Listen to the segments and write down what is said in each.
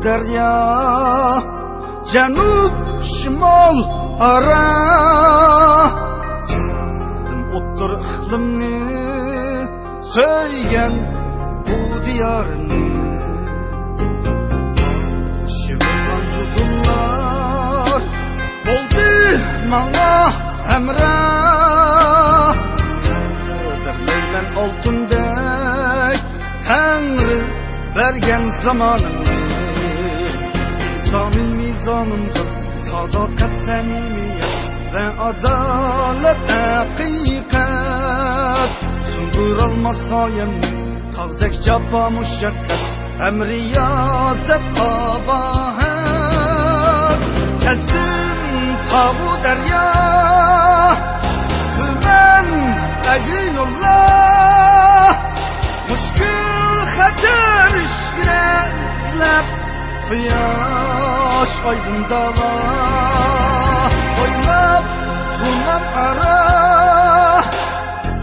derya, cenub şimal ara. Kestim otur iklimni, söygen bu diyarını. Şıvırlan judumlar, oldu bana emrah. Derleylen altındek, Tanrı vergen zamanını. İnsani mizanında sadakat samimiyet ve adalet hakikat. Sundurulmaz hayemni, tağdek caba muşakkat, emri yazıp kabahat. Kestim tavu derya, kılmen egi yollar. Muşkil hater işine izlep, kıyaş aydında var. Oylap tuman ara,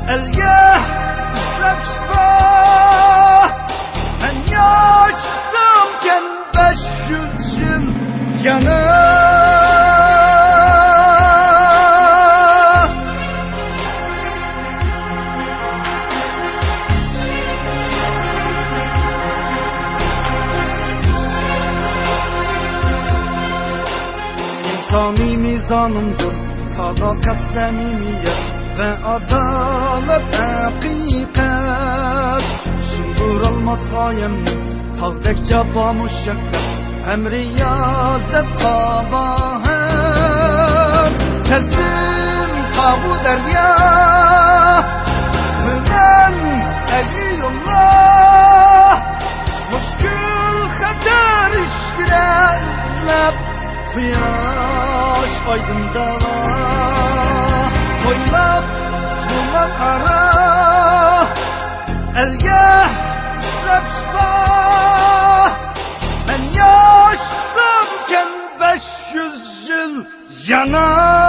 elge izlep şifa. Ben yaşsamken 500 yıl yana. İnsani mizanımdır sadakat samimiyet ve adalet hakikat. Sundurulmaz hayemni, tağdek caba muşakkat, emri yazıp kabahat. Kestim tabu derya, kılmen egi yollar. Muşkil hater işkine izlep, kıyaş aydında var. Oylap tuman ara, elge izlep şifa. Ben yaşsamken 500 yıl yana.